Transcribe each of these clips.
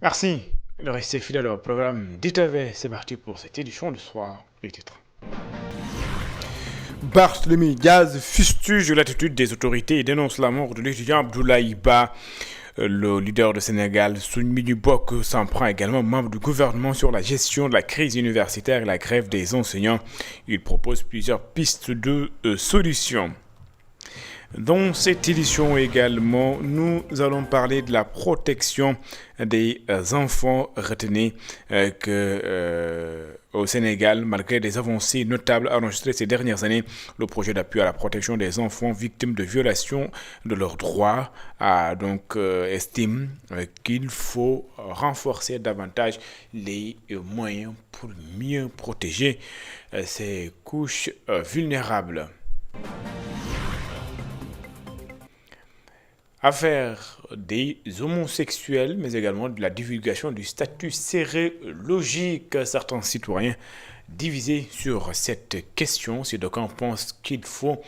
Merci de rester fidèle au programme d'ITV. C'est parti pour cette édition du soir. Les titres. Barthélemy Diaz fustige l'attitude des autorités et dénonce la mort de l'étudiant Abdoulaye Ba. Le leader du Sénégal, Soumbédioune Bokk, s'en prend également membre du gouvernement sur la gestion de la crise universitaire et la grève des enseignants. Il propose plusieurs pistes de solutions. Dans cette édition également, nous allons parler de la protection des enfants. Retenez au Sénégal, malgré des avancées notables enregistrées ces dernières années, le projet d'appui à la protection des enfants victimes de violations de leurs droits estime qu'il faut renforcer davantage les moyens pour mieux protéger ces couches vulnérables. Affaire des homosexuels, mais également de la divulgation du statut sérologique. Certains citoyens divisés sur cette question, si d'aucuns pensent qu'il faut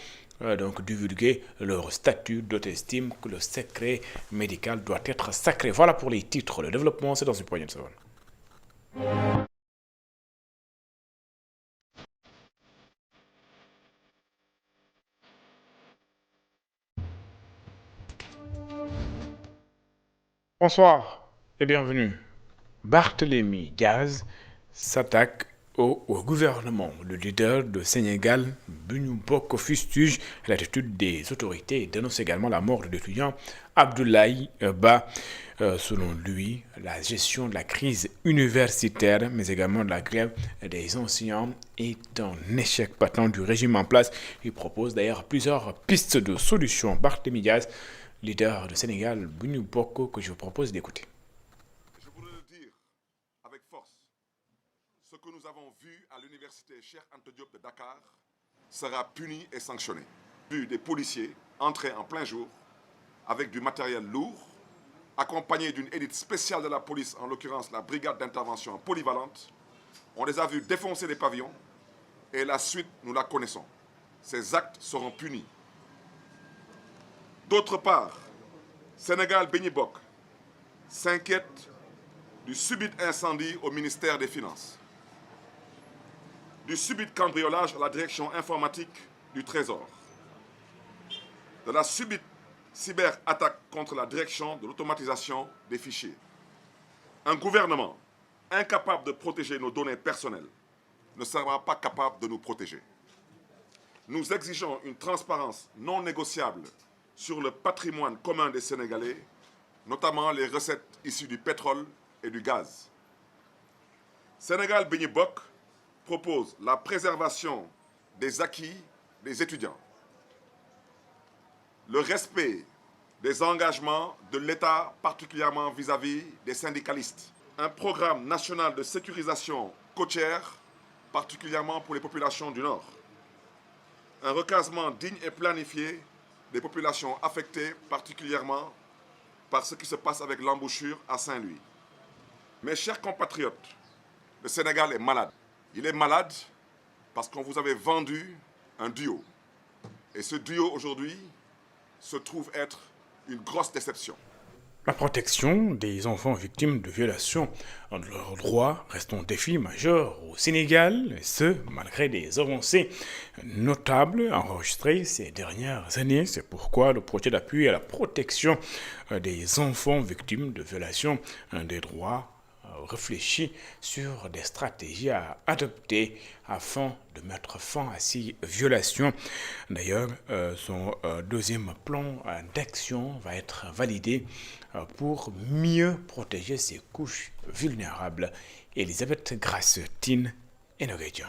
divulguer leur statut, d'autres estiment que le secret médical doit être sacré. Voilà pour les titres. Le développement, c'est dans une poignée de secondes. Bonsoir et bienvenue. Barthélemy Diaz s'attaque au gouvernement. Le leader de Sénégal, Soumbédioune Bokk, fustige l'attitude des autorités et dénonce également la mort de l'étudiant Abdoulaye Ba. Selon lui, la gestion de la crise universitaire, mais également de la grève des enseignants, est un échec patent du régime en place. Il propose d'ailleurs plusieurs pistes de solutions. Barthélemy Diaz, leader du Sénégal, Soumbédioune Bokk, que je vous propose d'écouter. Je voudrais le dire avec force, ce que nous avons vu à l'université Cheikh Anta Diop de Dakar sera puni et sanctionné. Vu des policiers entrer en plein jour avec du matériel lourd, accompagnés d'une élite spéciale de la police, en l'occurrence la brigade d'intervention polyvalente. On les a vus défoncer les pavillons et la suite, nous la connaissons. Ces actes seront punis. D'autre part, Soumbédioune Bokk s'inquiète du subit incendie au ministère des Finances, du subit cambriolage à la direction informatique du Trésor, de la subite cyberattaque contre la direction de l'automatisation des fichiers. Un gouvernement incapable de protéger nos données personnelles ne sera pas capable de nous protéger. Nous exigeons une transparence non négociable sur le patrimoine commun des Sénégalais, notamment les recettes issues du pétrole et du gaz. Soumbédioune Bokk propose la préservation des acquis des étudiants, le respect des engagements de l'État, particulièrement vis-à-vis des syndicalistes, un programme national de sécurisation côtière, particulièrement pour les populations du Nord, un recasement digne et planifié des populations affectées, particulièrement par ce qui se passe avec l'embouchure à Saint-Louis. Mes chers compatriotes, le Sénégal est malade. Il est malade parce qu'on vous avait vendu un duo. Et ce duo aujourd'hui se trouve être une grosse déception. La protection des enfants victimes de violations de leurs droits reste un défi majeur au Sénégal, et ce, malgré des avancées notables enregistrées ces dernières années. C'est pourquoi le projet d'appui à la protection des enfants victimes de violations des droits réfléchit sur des stratégies à adopter afin de mettre fin à ces violations. D'ailleurs, son deuxième plan d'action va être validé pour mieux protéger ces couches vulnérables. Elisabeth Grasse-Tine et Noguédian.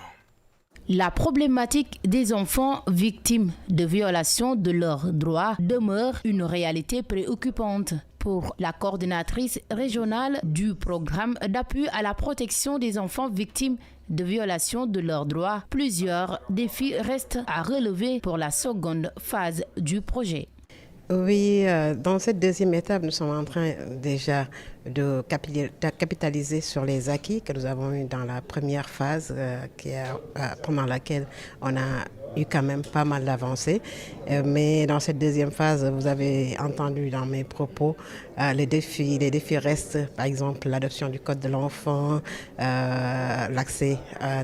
La problématique des enfants victimes de violations de leurs droits demeure une réalité préoccupante. Pour la coordinatrice régionale du programme d'appui à la protection des enfants victimes de violations de leurs droits, plusieurs défis restent à relever pour la seconde phase du projet. Oui, dans cette deuxième étape, nous sommes en train déjà de capitaliser sur les acquis que nous avons eus dans la première phase pendant laquelle on a eu quand même pas mal d'avancées. Mais dans cette deuxième phase, vous avez entendu dans mes propos, les défis restent, par exemple l'adoption du code de l'enfant, l'accès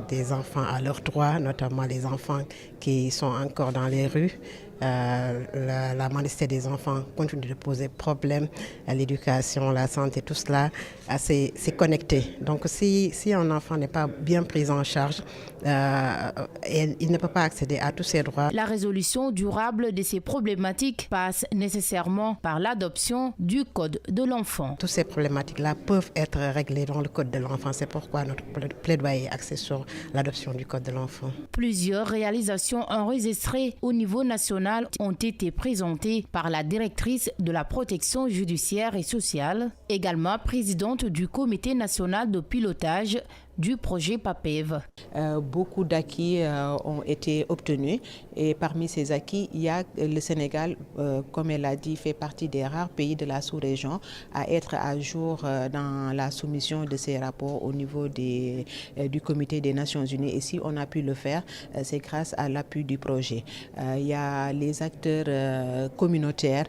des enfants à leurs droits, notamment les enfants qui sont encore dans les rues. La mendicité des enfants continue de poser problème, l'éducation, la santé, tout cela, c'est connecté. Donc si un enfant n'est pas bien pris en charge, il ne peut pas accéder à tous ses droits. La résolution durable de ces problématiques passe nécessairement par l'adoption du code de l'enfant. Toutes ces problématiques-là peuvent être réglées dans le code de l'enfant. C'est pourquoi notre plaidoyer est axé sur l'adoption du code de l'enfant. Plusieurs réalisations enregistrées au niveau national ont été présentées par la directrice de la protection judiciaire et sociale, également présidente du comité national de pilotage du projet PAPEV. Beaucoup d'acquis ont été obtenus et parmi ces acquis, il y a le Sénégal, comme elle a dit, fait partie des rares pays de la sous-région à être à jour dans la soumission de ces rapports au niveau du comité des Nations Unies. Et si on a pu le faire, c'est grâce à l'appui du projet. Il y a les acteurs communautaires,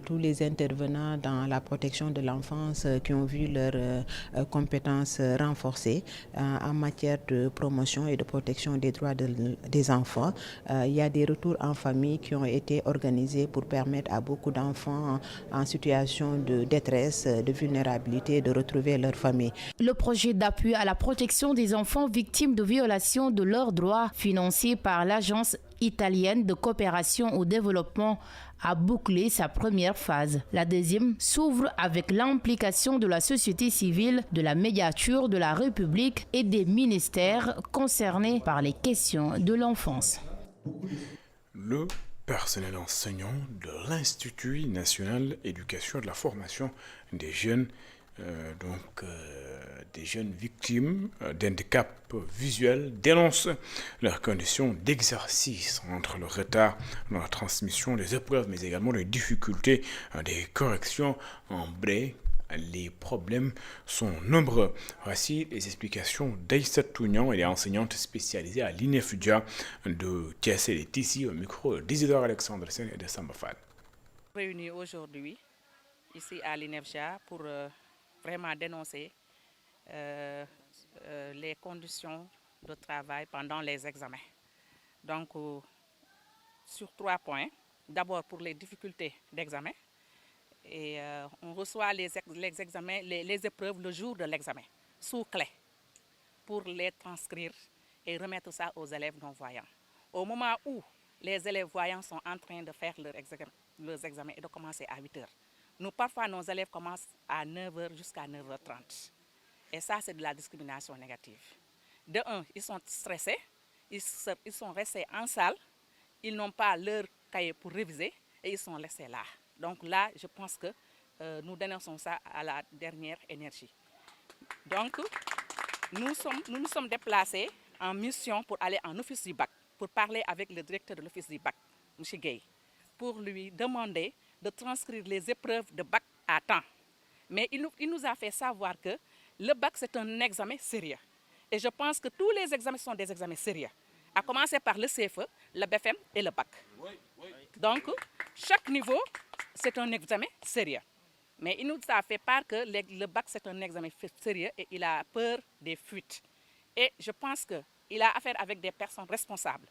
tous les intervenants dans la protection de l'enfance qui ont vu leurs compétences renforcées en matière de promotion et de protection des droits des enfants. Il y a des retours en famille qui ont été organisés pour permettre à beaucoup d'enfants en situation de détresse, de vulnérabilité, de retrouver leur famille. Le projet d'appui à la protection des enfants victimes de violations de leurs droits, financé par l'Agence italienne de coopération au développement, a bouclé sa première phase. La deuxième s'ouvre avec l'implication de la société civile, de la médiature de la République et des ministères concernés par les questions de l'enfance. Le personnel enseignant de l'Institut national éducation de la formation des jeunes, des jeunes victimes d'handicap visuel dénoncent leurs conditions d'exercice, entre le retard dans la transmission des épreuves, mais également les difficultés des corrections en bré. Les problèmes sont nombreux. Voici les explications d'Aïssa Tougnan, elle est enseignante spécialisée à l'INEFJA de Thiès et ici au micro d'Isidore Alexandre Sen et de Samba Fall. Réunis aujourd'hui ici à l'INEFJA pour vraiment dénoncer les conditions de travail pendant les examens. Donc, sur 3 points. D'abord pour les difficultés d'examen. Et on reçoit les épreuves le jour de l'examen, sous clé, pour les transcrire et remettre ça aux élèves non-voyants. Au moment où les élèves voyants sont en train de faire leurs examens et de commencer à 8 heures, nous, parfois, nos élèves commencent à 9 heures jusqu'à 9h30. Et ça, c'est de la discrimination négative. De un, ils sont stressés, ils sont restés en salle, ils n'ont pas leur cahier pour réviser et ils sont laissés là. Donc là, je pense que nous dénonçons ça à la dernière énergie. Donc, nous nous sommes déplacés en mission pour aller en office du bac, pour parler avec le directeur de l'office du bac, M. Gueye, pour lui demander de transcrire les épreuves de bac à temps. Mais il nous a fait savoir que le bac, c'est un examen sérieux. Et je pense que tous les examens sont des examens sérieux, à commencer par le CFE, le BFM et le bac. Donc, chaque niveau, c'est un examen sérieux. Mais il nous a fait part que le bac, c'est un examen sérieux et il a peur des fuites. Et je pense qu'il a affaire avec des personnes responsables.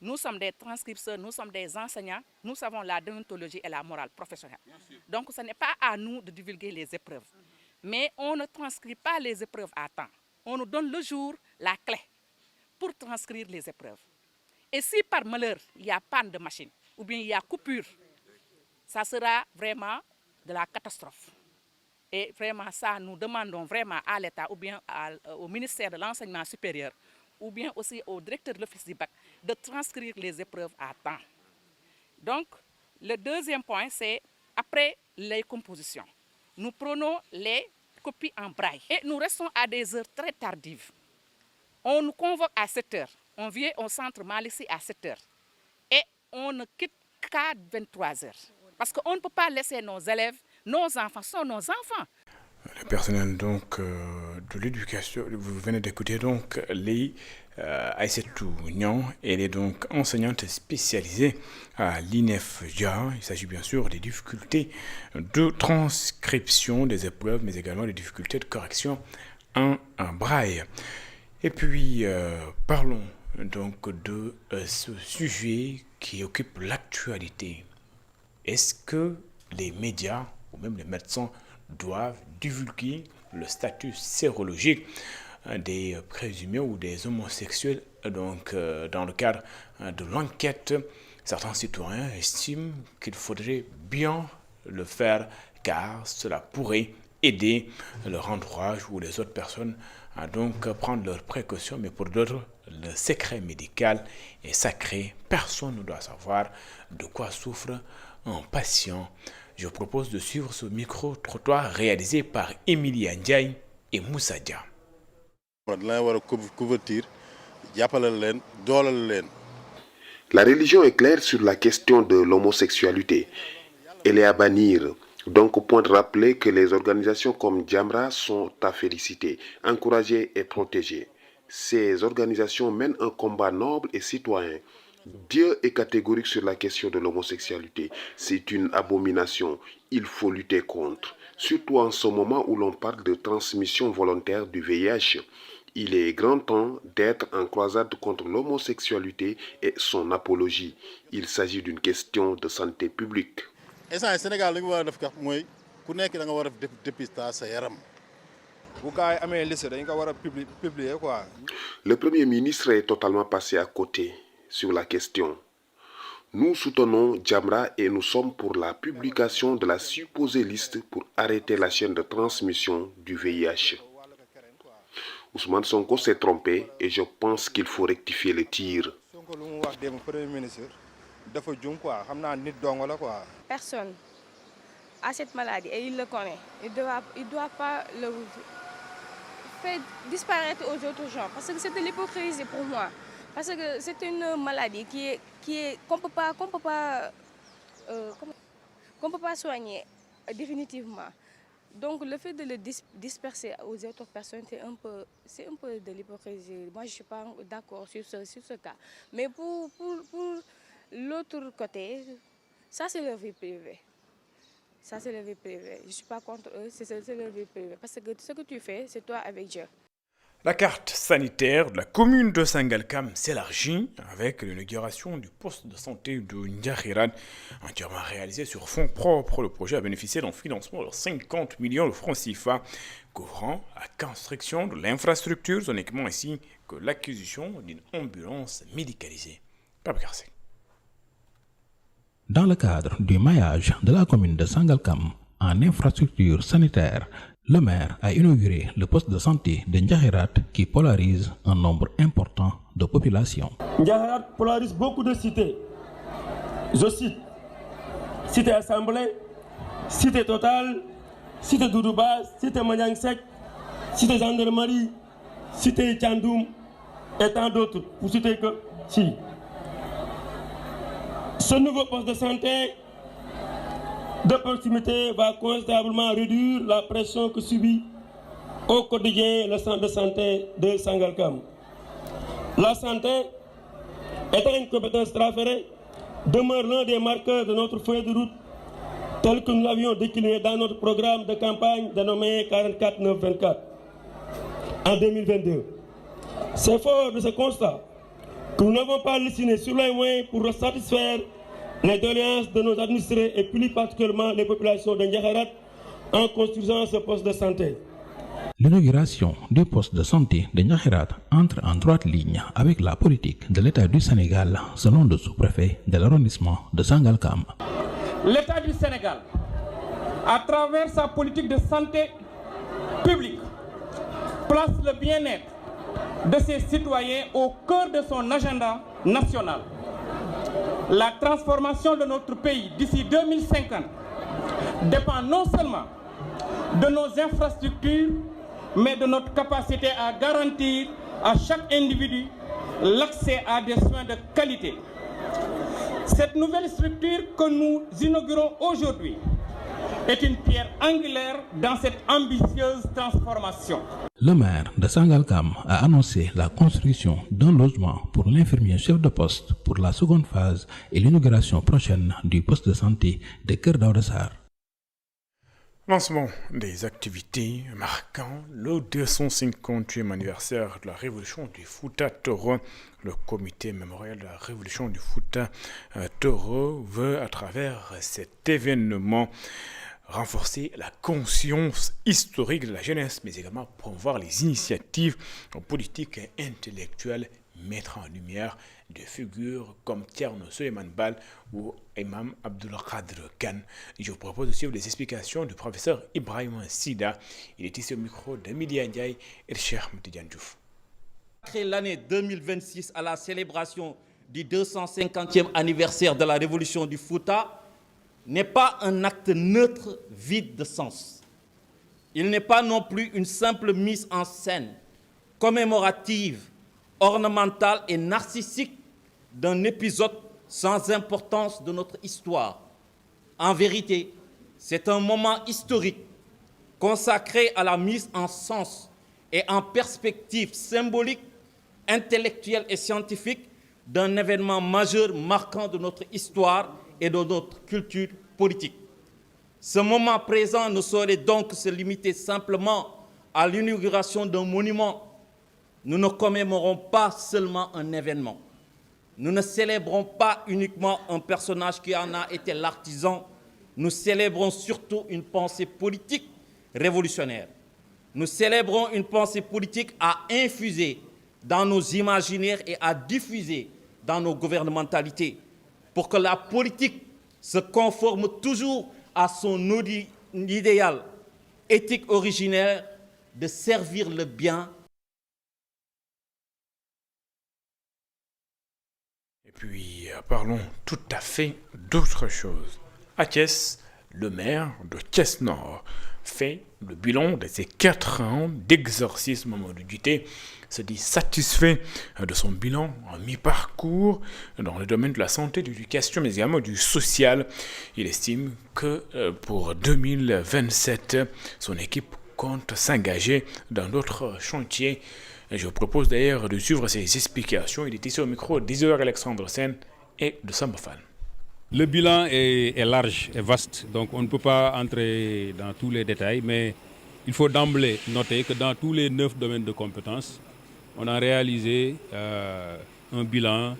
Nous sommes des transcripteurs, nous sommes des enseignants, nous savons la déontologie et la morale professionnelle. Donc, ce n'est pas à nous de divulguer les épreuves. Mais on ne transcrit pas les épreuves à temps. On nous donne le jour, la clé, pour transcrire les épreuves. Et si par malheur, il y a panne de machine, ou bien il y a coupure, ça sera vraiment de la catastrophe. Et vraiment ça, nous demandons vraiment à l'État, ou bien au ministère de l'Enseignement supérieur, ou bien aussi au directeur de l'office du bac, de transcrire les épreuves à temps. Donc, le deuxième point, c'est après les compositions. Nous prenons les copies en braille et nous restons à des heures très tardives. On nous convoque à 7 heures, on vient au centre Malissi à 7 heures et on ne quitte qu'à 23 heures. Parce qu'on ne peut pas laisser nos élèves, nos enfants, sont nos enfants. Le personnel donc de l'éducation, vous venez d'écouter donc les Aïssatou Nyan, elle est donc enseignante spécialisée à l'INEFJA. Il s'agit bien sûr des difficultés de transcription des épreuves, mais également des difficultés de correction en braille. Et puis, parlons donc de ce sujet qui occupe l'actualité. Est-ce que les médias ou même les médecins doivent divulguer le statut sérologique des présumés ou des homosexuels donc, dans le cadre de l'enquête? Certains citoyens estiment qu'il faudrait bien le faire car cela pourrait aider leur entourage ou les autres personnes à donc prendre leurs précautions, mais pour d'autres, le secret médical est sacré. Personne ne doit savoir de quoi souffre un patient. Je vous propose de suivre ce micro-trottoir réalisé par Emilia Ndiaye et Moussa Dia. La religion est claire sur la question de l'homosexualité. Elle est à bannir. Donc, au point de rappeler que les organisations comme Jamra sont à féliciter, encourager et protéger. Ces organisations mènent un combat noble et citoyen. Dieu est catégorique sur la question de l'homosexualité. C'est une abomination. Il faut lutter contre. Surtout en ce moment où l'on parle de transmission volontaire du VIH. Il est grand temps d'être en croisade contre l'homosexualité et son apologie. Il s'agit d'une question de santé publique. Le Premier ministre est totalement passé à côté sur la question. Nous soutenons Jamra et nous sommes pour la publication de la supposée liste pour arrêter la chaîne de transmission du VIH. Ousmane Sonko s'est trompé et je pense qu'il faut rectifier le tir. Personne a cette maladie et il le connaît. Il ne doit pas le faire disparaître aux autres gens parce que c'est de l'hypocrisie pour moi. Parce que c'est une maladie qu'on ne peut pas soigner définitivement. Donc le fait de le disperser aux autres personnes, c'est un peu de l'hypocrisie. Moi, je ne suis pas d'accord sur ce cas. Mais pour l'autre côté, ça c'est leur vie privée. Ça c'est leur vie privée. Je ne suis pas contre eux, c'est leur vie privée. Parce que ce que tu fais, c'est toi avec Dieu. La carte sanitaire de la commune de Sangalkam s'élargit avec l'inauguration du poste de santé de Ndiakhirat, entièrement réalisé sur fonds propres. Le projet a bénéficié d'un financement de 50 millions de francs CFA, couvrant la construction de l'infrastructure, uniquement ainsi que l'acquisition d'une ambulance médicalisée. Pape Karsek. Dans le cadre du maillage de la commune de Sangalkam en infrastructure sanitaire, le maire a inauguré le poste de santé de Ndiakhirat qui polarise un nombre important de populations. Ndiakhirat polarise beaucoup de cités. Je cite Cité Assemblée, Cité Total, Cité Doudouba, Cité Manyangsek, Cité Gendarmerie, Cité Tchandoum et tant d'autres, pour citer que si. Ce nouveau poste de santé de proximité va considérablement réduire la pression que subit au quotidien le centre de santé de Sangalkam. La santé, étant une compétence transférée, demeure l'un des marqueurs de notre feuille de route tel que nous l'avions décliné dans notre programme de campagne dénommé 44-9-24 en 2022. C'est fort de ce constat que nous n'avons pas lésiné sur les moyens pour satisfaire les doléances de nos administrés et plus particulièrement les populations de Ndiakhirat en construisant ce poste de santé. L'inauguration du poste de santé de Ndiakhirat entre en droite ligne avec la politique de l'État du Sénégal, selon le sous-préfet de l'arrondissement de Sangalkam. L'État du Sénégal, à travers sa politique de santé publique, place le bien-être de ses citoyens au cœur de son agenda national. La transformation de notre pays d'ici 2050 dépend non seulement de nos infrastructures, mais de notre capacité à garantir à chaque individu l'accès à des soins de qualité. Cette nouvelle structure que nous inaugurons aujourd'hui est une pierre angulaire dans cette ambitieuse transformation. Le maire de Sangalkam a annoncé la construction d'un logement pour l'infirmier chef de poste pour la seconde phase et l'inauguration prochaine du poste de santé de Keur Daouda Sarr. Lancement des activités marquant le 250e anniversaire de la Révolution du Fouta Toro. Le comité mémorial de la Révolution du Fouta Toro veut, à travers cet événement, renforcer la conscience historique de la jeunesse, mais également promouvoir les initiatives politiques et intellectuelles, mettre en lumière des figures comme Thierno Souleymane Baal ou Imam Abdulkader Khan. Je vous propose aussi des explications du professeur Ibrahim Sida. Il est ici au micro d'Emilia Ndiaye et de Cheikh Mtidiane Diouf. L'année 2026 à la célébration du 250e anniversaire de la Révolution du Fouta n'est pas un acte neutre vide de sens. Il n'est pas non plus une simple mise en scène commémorative, ornementale et narcissique d'un épisode sans importance de notre histoire. En vérité, c'est un moment historique consacré à la mise en sens et en perspective symbolique, intellectuelle et scientifique d'un événement majeur marquant de notre histoire et de notre culture politique. Ce moment présent ne saurait donc se limiter simplement à l'inauguration d'un monument. Nous ne commémorons pas seulement un événement. Nous ne célébrons pas uniquement un personnage qui en a été l'artisan. Nous célébrons surtout une pensée politique révolutionnaire. Nous célébrons une pensée politique à infuser dans nos imaginaires et à diffuser dans nos gouvernementalités pour que la politique se conforme toujours à son idéal éthique originaire de servir le bien. Et puis, parlons tout à fait d'autre chose. À Thiès, le maire de Thiès-Nord fait le bilan de ses 4 ans d'exorcisme. Mamadou Djité se dit satisfait de son bilan en mi-parcours dans le domaine de la santé, de l'éducation, mais également du social. Il estime que pour 2027, son équipe compte s'engager dans d'autres chantiers. Je vous propose d'ailleurs de suivre ses explications. Il est ici au micro d'Isidore Alexandre Sen et de Samba Fall. Le bilan est large et vaste, donc on ne peut pas entrer dans tous les détails, mais il faut d'emblée noter que dans tous les 9 domaines de compétences, on a réalisé un bilan,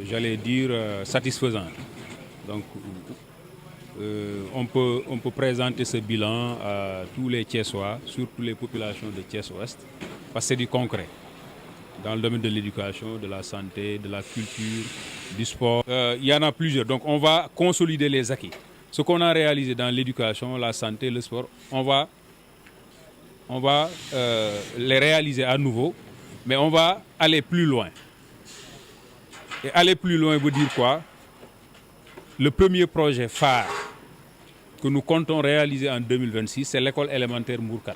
j'allais dire, satisfaisant. Donc on peut présenter ce bilan à tous les Thiessois, surtout les populations de Thiès-Ouest, parce que c'est du concret. Dans le domaine de l'éducation, de la santé, de la culture, du sport. Il y en a plusieurs. Donc on va consolider les acquis. Ce qu'on a réalisé dans l'éducation, la santé, le sport, on va les réaliser à nouveau, mais on va aller plus loin. Et aller plus loin veut dire quoi? Le premier projet phare que nous comptons réaliser en 2026, c'est l'école élémentaire Mbourkat.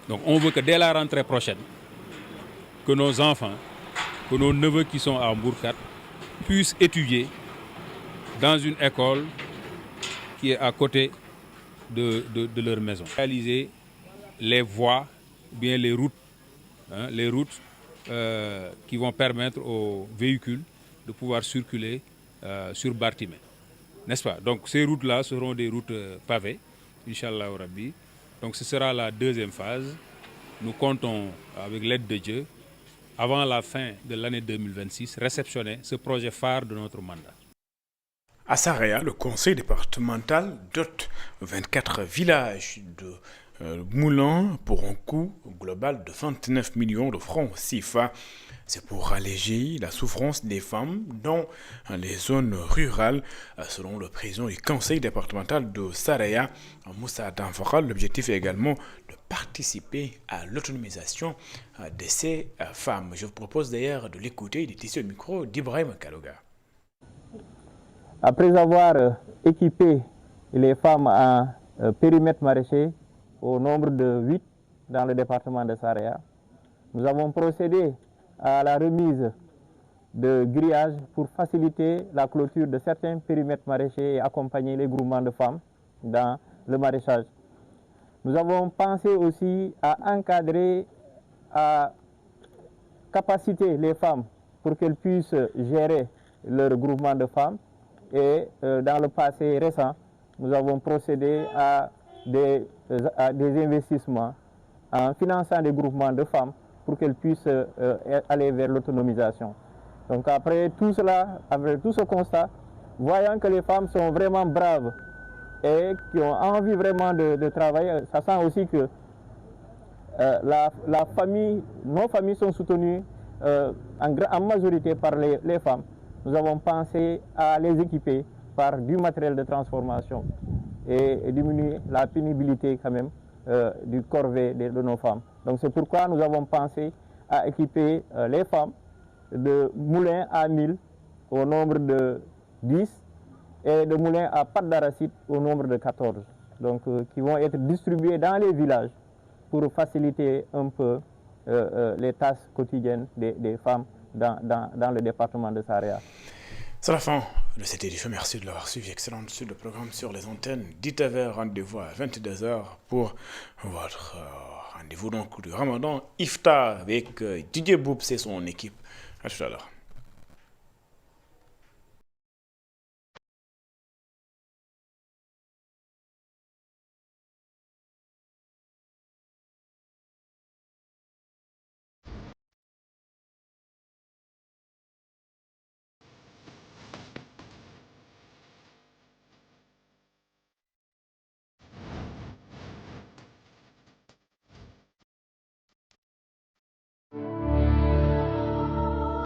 Donc on veut que dès la rentrée prochaine, que nos enfants, que nos neveux qui sont à Mbourkat puissent étudier dans une école qui est à côté de leur maison. Réaliser les voies, bien les routes qui vont permettre aux véhicules de pouvoir circuler sur Bartimé. N'est-ce pas? Donc ces routes-là seront des routes pavées, Inch'Allah Rabbi. Donc ce sera la deuxième phase. Nous comptons, avec l'aide de Dieu, avant la fin de l'année 2026, réceptionner ce projet phare de notre mandat. À Saraya, le conseil départemental dote 24 villages de moulins pour un coût global de 29 millions de francs CFA. C'est pour alléger la souffrance des femmes dans les zones rurales. Selon le président du conseil départemental de Saraya, Moussa Danfara, l'objectif est également de participer à l'autonomisation de ces femmes. Je vous propose d'ailleurs de l'écouter. Il est ici au micro d'Ibrahim Kaloga. Après avoir équipé les femmes en périmètre maraîcher au nombre de 8 dans le département de Saraya, nous avons procédé à la remise de grillages pour faciliter la clôture de certains périmètres maraîchers et accompagner les groupements de femmes dans le maraîchage. Nous avons pensé aussi à encadrer, à capaciter les femmes pour qu'elles puissent gérer leur groupement de femmes. Et dans le passé récent, nous avons procédé à des investissements en finançant des groupements de femmes pour qu'elles puissent aller vers l'autonomisation. Donc après tout cela, après tout ce constat, voyant que les femmes sont vraiment braves et qui ont envie vraiment de travailler, ça sent aussi que nos familles sont soutenues en majorité par les femmes. Nous avons pensé à les équiper par du matériel de transformation et diminuer la pénibilité quand même du corvée de nos femmes. Donc c'est pourquoi nous avons pensé à équiper les femmes de moulins à 1000 au nombre de 10 et de moulins à pâte d'arachide au nombre de 14. Donc qui vont être distribués dans les villages pour faciliter un peu les tâches quotidiennes des femmes dans le département de Saraya. C'est la fin de cette édition. Merci de l'avoir suivi. Excellent sur le programme sur les antennes d'ITV. Rendez-vous à 22h pour votre rendez-vous donc du Ramadan Iftar avec Didier Boubs et son équipe. À tout à l'heure.